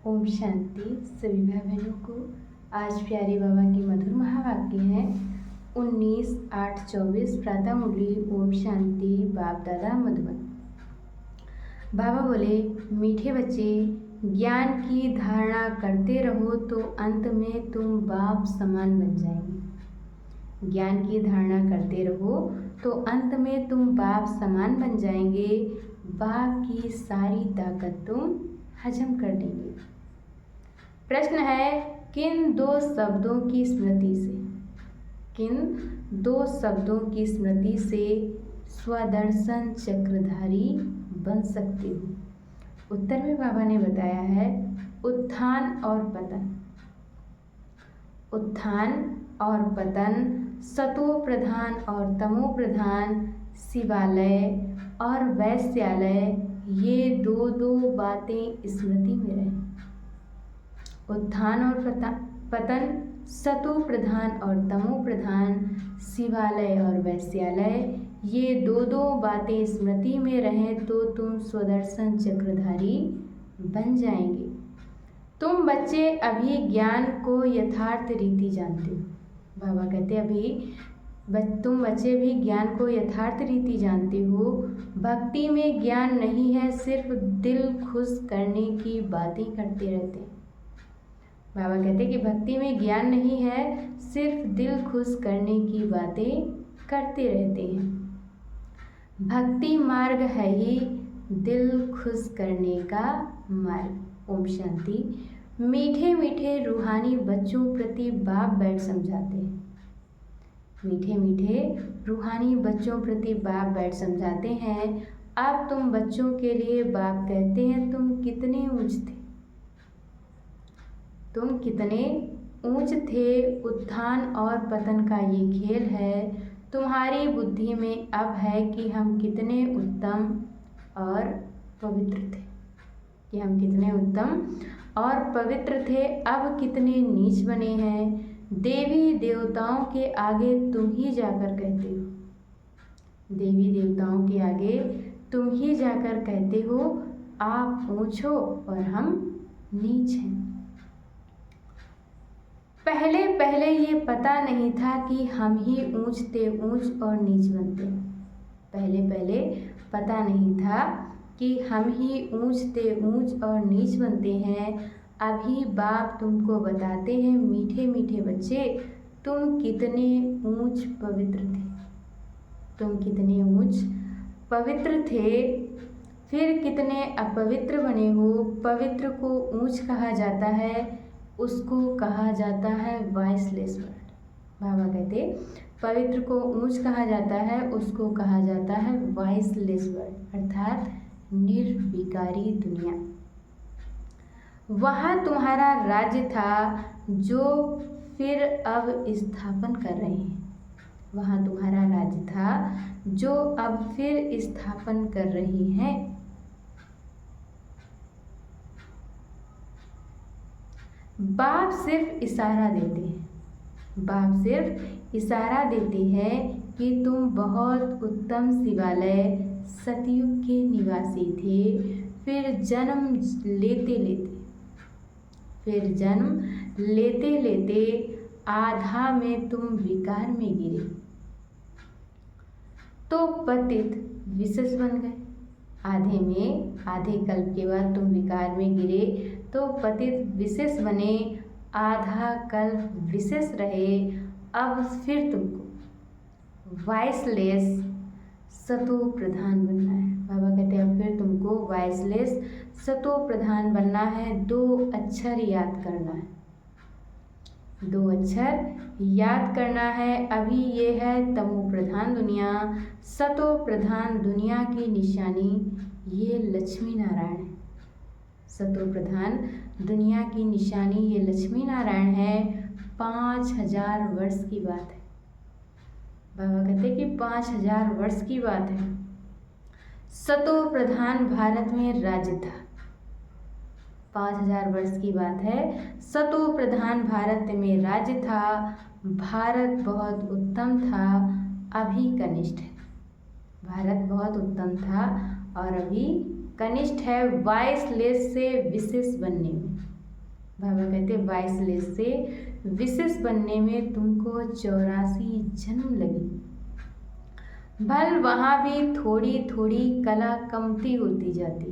ओम शांति। सभी भाई बहनों को आज प्यारे बाबा की मधुर महावाक्य है 19/8/24 प्रातः मुरली। ओम शांति। बाप दादा मधुबन। बाबा बोले, मीठे बच्चे, ज्ञान की धारणा करते रहो तो अंत में तुम बाप समान बन जाएंगे। ज्ञान की धारणा करते रहो तो अंत में तुम बाप समान बन जाएंगे। बाप की सारी ताकत तुम हजम कर लेंगे। प्रश्न है, किन दो शब्दों की स्मृति से, किन दो शब्दों की स्मृति से स्वदर्शन चक्रधारी बन सकते हो? उत्तर में बाबा ने बताया है, उत्थान और पतन। उत्थान और पतन, सतो प्रधान और तमो प्रधान, शिवालय और वैश्यालय, ये दो बातें स्मृति में रहें। उत्थान और पतन, सतो प्रधान और तमो प्रधान, शिवालय और वैश्यालय, ये दो बातें स्मृति में रहें तो तुम स्वदर्शन चक्रधारी बन जाएंगे। तुम बच्चे अभी ज्ञान को यथार्थ रीति जानते हो। बाबा कहते अभी तुम बच्चे भी ज्ञान को यथार्थ रीति जानते हो। भक्ति में ज्ञान नहीं है, सिर्फ दिल खुश करने की बातें करते रहते हैं। बाबा कहते कि भक्ति में ज्ञान नहीं है, सिर्फ दिल खुश करने की बातें करते रहते हैं। भक्ति मार्ग है ही दिल खुश करने का मार्ग। ओम शांति। मीठे मीठे रूहानी बच्चों प्रति बाप बैठ समझाते हैं। मीठे मीठे रूहानी बच्चों प्रति बाप बैठ समझाते हैं। अब तुम बच्चों के लिए बाप कहते हैं, तुम कितने ऊंच थे, तुम कितने ऊंच थे। उत्थान और पतन का ये खेल है। तुम्हारी बुद्धि में अब है कि हम कितने उत्तम और पवित्र थे, कि हम कितने उत्तम और पवित्र थे, अब कितने नीच बने हैं। देवी देवताओं के आगे तुम ही जाकर कहते हो, देवी देवताओं के आगे तुम ही जाकर कहते हो, आप ऊंच हो और हम नीच हैं। पहले पहले ये पता नहीं था कि हम ही ऊंच थे, ऊंच और नीच बनते। पहले पहले पता नहीं था कि हम ही ऊंच थे, ऊंच और नीच बनते हैं। अभी बाप तुमको बताते हैं, मीठे मीठे बच्चे, तुम कितने ऊंच पवित्र थे, तुम कितने ऊंच पवित्र थे, फिर कितने अपवित्र बने हो। पवित्र को ऊंच कहा जाता है, उसको कहा जाता है वॉइसलेस वर्ड। बाबा कहते पवित्र को ऊंच कहा जाता है, उसको कहा जाता है वॉइसलेस वर्ड, अर्थात निर्विकारी दुनिया। वहाँ तुम्हारा राज्य था जो फिर अब स्थापन कर रहे हैं। वहाँ तुम्हारा राज्य था जो अब फिर स्थापन कर रही हैं। बाप सिर्फ इशारा देते हैं, बाप सिर्फ इशारा देते हैं कि तुम बहुत उत्तम शिवालय सतयुग के निवासी थे। फिर जन्म लेते लेते आधा में तुम विकार में गिरे तो पतित विशेष बन गए। आधे कल्प के बाद तुम विकार में गिरे तो पतित विशेष बने, आधा कल्प विशेष रहे। अब फिर तुमको वॉइसलेस सतो प्रधान बनना है। बाबा कहते हैं अब फिर तुमको वॉइसलेस सतो प्रधान बनना है। 2 अक्षर याद करना है, 2 अक्षर याद करना है। अभी ये है तमो प्रधान दुनिया, सतो प्रधान दुनिया की निशानी ये लक्ष्मी नारायण है। सतो प्रधान दुनिया की निशानी ये लक्ष्मी नारायण है। 5000 वर्ष की बात है। बाबा कहते कि 5000 वर्ष की बात है। सतो प्रधान भारत में राज्य था। 5000 वर्ष की बात है। सतो प्रधान भारत में राज्य था। भारत बहुत उत्तम था, अभी कनिष्ठ है। भारत बहुत उत्तम था और अभी कनिष्ठ है वॉइसलेस से विशेष बनने में। बाबा कहते 22 से विशेष बनने में तुमको 84 जन्म लगी। भल वहाँ भी थोड़ी थोड़ी कला कमती होती जाती।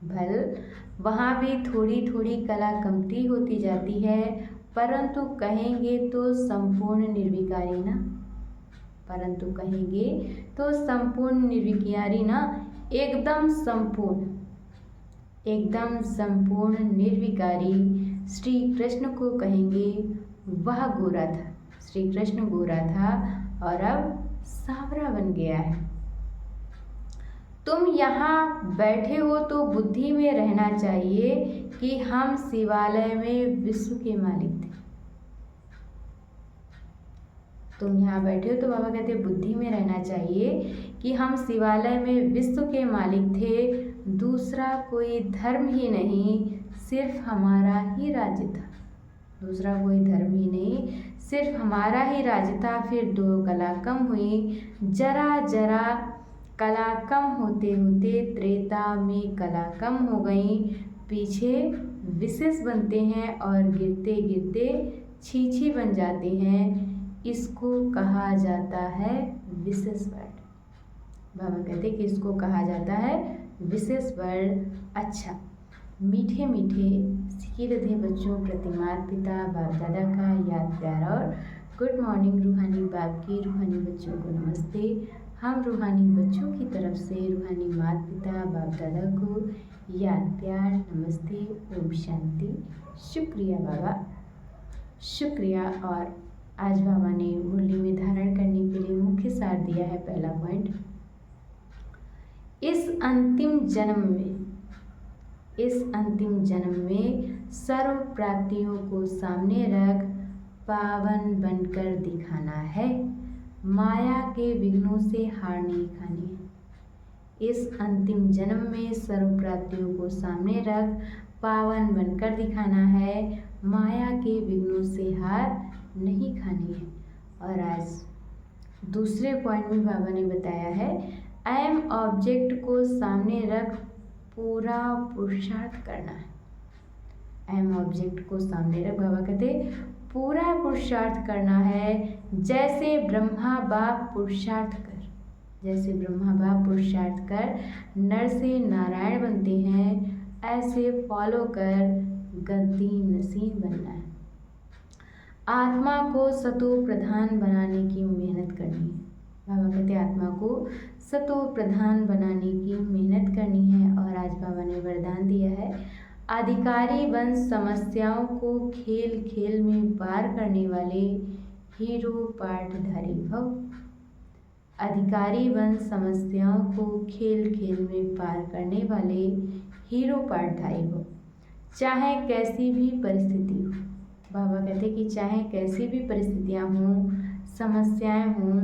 भल वहाँ भी थोड़ी थोड़ी कला कमती होती जाती है, परंतु कहेंगे तो संपूर्ण निर्विकारी ना। परंतु कहेंगे तो संपूर्ण निर्विकारी ना, एकदम संपूर्ण निर्विकारी श्री कृष्ण को कहेंगे वह गोरा था। श्री कृष्ण गोरा था और अब सांवरा बन गया है। तुम यहाँ बैठे हो तो बुद्धि में रहना चाहिए कि हम शिवालय में विश्व के मालिक थे। तुम यहाँ बैठे हो तो बाबा कहते बुद्धि में रहना चाहिए कि हम शिवालय में विश्व के मालिक थे। दूसरा कोई धर्म ही नहीं, सिर्फ हमारा ही राज्य था। दूसरा कोई धर्म ही नहीं, सिर्फ हमारा ही राज्य था। फिर 2 कला कम हुई। जरा जरा कला कम होते होते त्रेता में कला कम हो गई। पीछे विशेष बनते हैं और गिरते गिरते छीछी बन जाते हैं। इसको कहा जाता है विशेष वर्ड। बाबा कहते कि इसको कहा जाता है विशेष वर्ड। अच्छा, मीठे मीठे सीधे बच्चों प्रति माता पिता बाप दादा का याद प्यार और गुड मॉर्निंग। रूहानी बाप की रूहानी बच्चों को नमस्ते। हम रूहानी बच्चों की तरफ से रूहानी माता पिता बाप दादा को याद प्यार नमस्ते, ओम शांति। शुक्रिया बाबा, शुक्रिया। और आज बाबा ने मुरली में धारण करने के लिए मुख्य सार दिया है। पहला पॉइंट, इस अंतिम जन्म में सर्व प्राप्तियों को सामने रख पावन बनकर दिखाना है। माया के विघ्नों से हार नहीं खानी है। इस अंतिम जन्म में सर्व प्राप्तियों को सामने रख पावन बनकर दिखाना है। माया के विघ्नों से हार नहीं खानी है। और आज दूसरे पॉइंट में बाबा ने बताया है, एम ऑब्जेक्ट को सामने रख पूरा पुरुषार्थ करना है। एम ऑब्जेक्ट को सामने रख बाबा कहते पूरा पुरुषार्थ करना है। जैसे ब्रह्मा बाप पुरुषार्थ कर नर से नारायण बनते हैं, ऐसे फॉलो कर गद्दी नसीब बनना है। आत्मा को सतो प्रधान बनाने की मेहनत करनी है। बाबा कहते आत्मा को सतो प्रधान बनाने की मेहनत करनी है। और आज बाबा ने वरदान दिया है, अधिकारी बन समस्याओं को खेल खेल में पार करने वाले हीरो पाठधारी भव। अधिकारी बन समस्याओं को खेल खेल में पार करने वाले हीरो पाठधारी भव। चाहे कैसी भी परिस्थिति हो, बाबा कहते कि चाहे कैसी भी परिस्थितियाँ हों, समस्याएं हों,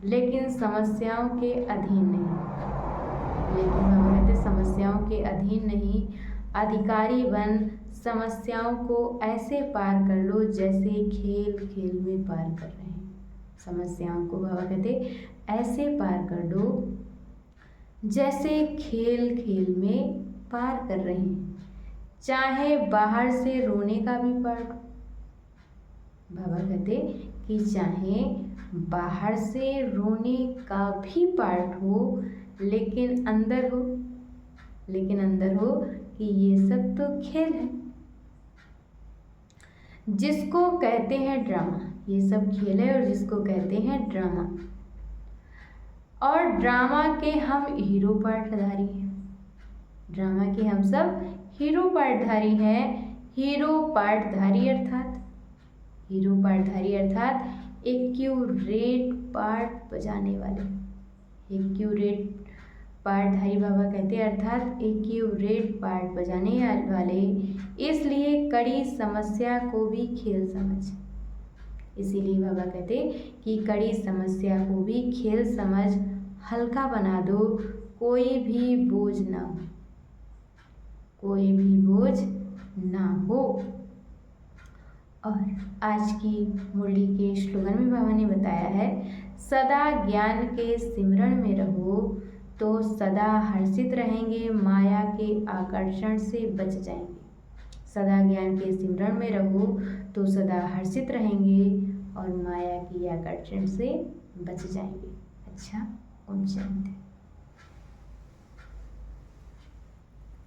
लेकिन समस्याओं के अधीन नहीं। बाबा कहते समस्याओं के अधीन नहीं, अधिकारी बन समस्याओं को ऐसे पार कर लो जैसे खेल खेल में पार कर रहे हैं। समस्याओं को बाबा कहते ऐसे पार कर लो जैसे खेल खेल में पार कर रहे हैं। चाहे बाहर से रोने का भी पार्ट हो, बाबा कहते कि चाहे बाहर से रोने का भी पार्ट हो, लेकिन अंदर हो कि ये सब तो खेल है। जिसको कहते हैं ड्रामा, ये सब खेल है और जिसको कहते हैं ड्रामा। और ड्रामा के हम हीरो पार्टधारी हैं। ड्रामा के हम सब हीरो पार्टधारी हैं। हीरो पार्टधारी अर्थात एक्यूरेट पार्ट बजाने वाले। एक्यूरेट पार्टधारी बाबा कहते हैं अर्थात एक्यूरेट पार्ट बजाने वाले। इसलिए कड़ी समस्या को भी खेल समझ। इसीलिए बाबा कहते कि कड़ी समस्या को भी खेल समझ हल्का बना दो। कोई भी बोझ ना हो। और आज की मुरली के स्लोगन में बाबा ने बताया है, सदा ज्ञान के सिमरण में रहो तो सदा हर्षित रहेंगे, माया के आकर्षण से बच जाएंगे। सदा ज्ञान के सिमरण में रहो तो सदा हर्षित रहेंगे और माया की आकर्षण से बच जाएंगे। अच्छा, ओम शांति।